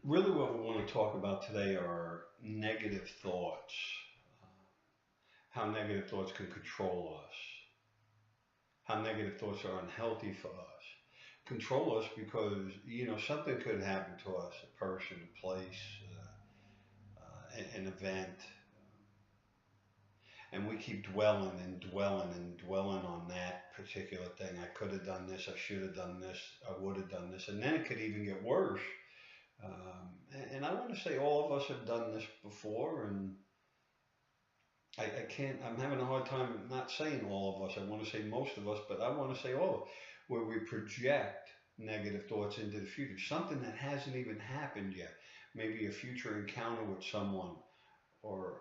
Really, what we want to talk about today are negative thoughts, how negative thoughts can control us, how negative thoughts are unhealthy for us. Control us because, something could happen to us, a person, a place, an event, and we keep dwelling and dwelling and dwelling on that particular thing. I could have done this, I should have done this, I would have done this, and then it could even get worse. And I want to say all of us have done this before, and I can't, I'm having a hard time not saying all of us. I want to say most of us, but I want to say all of us, where we project negative thoughts into the future, something that hasn't even happened yet. Maybe a future encounter with someone or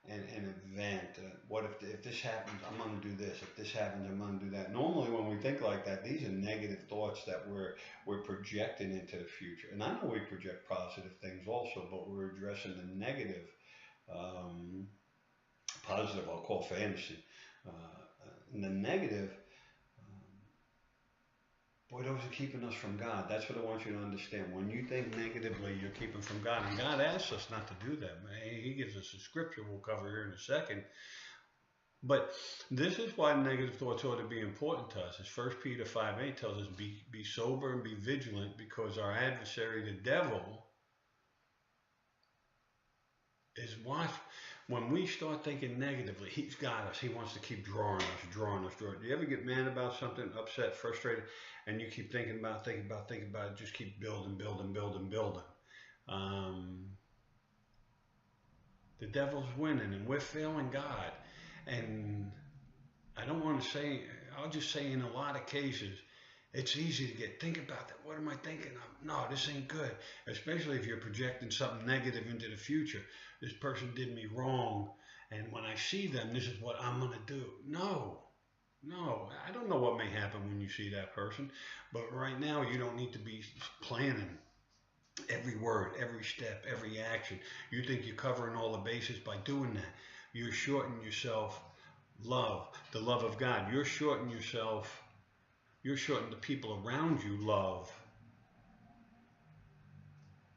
an event. What if this happens, I'm going to do this. If this happens, I'm going to do that. Normally, when we think like that, these are negative thoughts that we're projecting into the future. And I know we project positive things also, but we're addressing the negative. Um, Positive, I'll call fantasy. And the negative, boy, those are keeping us from God. That's what I want you to understand. When you think negatively, you're keeping from God. And God asks us not to do that, man. He gives us a scripture we'll cover here in a second. But this is why negative thoughts ought to be important to us. As 1 Peter 5:8 tells us, be sober and be vigilant, because our adversary, the devil, is watch. When we start thinking negatively, he's got us. He wants to keep drawing us, drawing us, drawing. Do you ever get mad about something, upset, frustrated, and you keep thinking about it, just keep building, building, building, building? The devil's winning, and we're failing God. And I don't want to say, I'll just say in a lot of cases, it's easy to think about that. What am I thinking of? No, this ain't good. Especially if you're projecting something negative into the future. This person did me wrong, and when I see them, this is what I'm going to do. No, I don't know what may happen when you see that person, but right now you don't need to be planning every word, every step, every action. You think you're covering all the bases by doing that. You're shorting yourself love, the love of God. You're shorting the people around you love,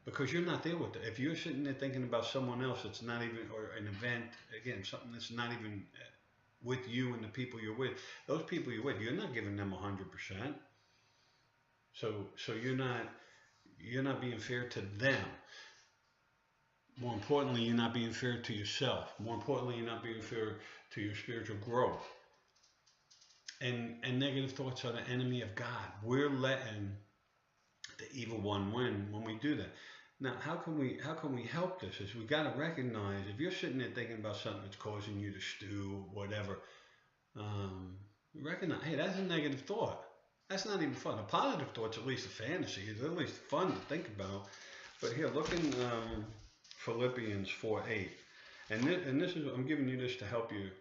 because you're not there with it. If you're sitting there thinking about someone else that's not even, or an event, again, something that's not even with you and the people you're with, those people you're with, you're not giving them 100%. So you're not being fair to them. More importantly, you're not being fair to yourself. More importantly, you're not being fair to your spiritual growth. And negative thoughts are the enemy of God. We're letting the evil one win when we do that. Now, how can we help this? Is we got to recognize, if you're sitting there thinking about something that's causing you to stew, whatever, recognize, hey, that's a negative thought. That's not even fun. A positive thought's at least a fantasy. It's at least fun to think about. But here, look in Philippians 4:8, and this is, I'm giving you this to help you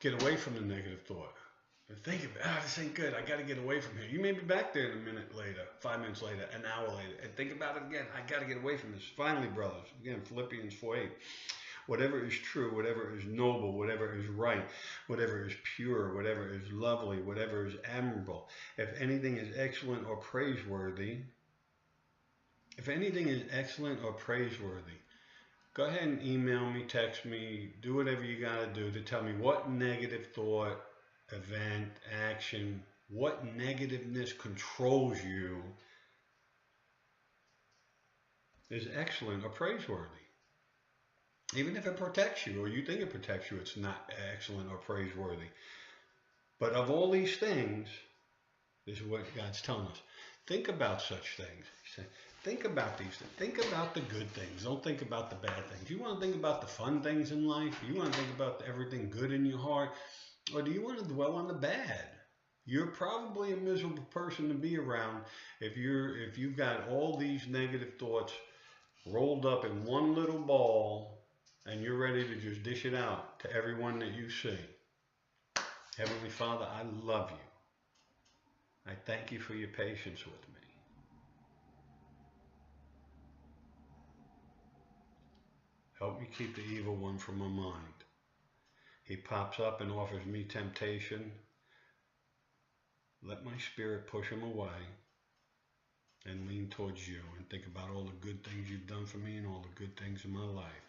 get away from the negative thought. And think of it, this ain't good. I got to get away from here. You may be back there in a minute later, 5 minutes later, an hour later, and think about it again. I got to get away from this. Finally, brothers, again, Philippians 4:8. Whatever is true, whatever is noble, whatever is right, whatever is pure, whatever is lovely, whatever is admirable, if anything is excellent or praiseworthy, go ahead and email me, text me, do whatever you got to do to tell me what negative thought, event, action, what negativeness controls you is excellent or praiseworthy. Even if it protects you, or you think it protects you, it's not excellent or praiseworthy. But of all these things, this is what God's telling us. Think about such things. He said, think about these things. Think about the good things. Don't think about the bad things. You want to think about the fun things in life? You want to think about everything good in your heart? Or do you want to dwell on the bad? You're probably a miserable person to be around if you've got all these negative thoughts rolled up in one little ball, and you're ready to just dish it out to everyone that you see. Heavenly Father, I love you. I thank you for your patience with me. Help me keep the evil one from my mind. He pops up and offers me temptation. let my spirit push them away and lean towards you and think about all the good things you've done for me and all the good things in my life.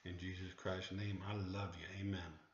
In Jesus Christ's name, I love you. Amen.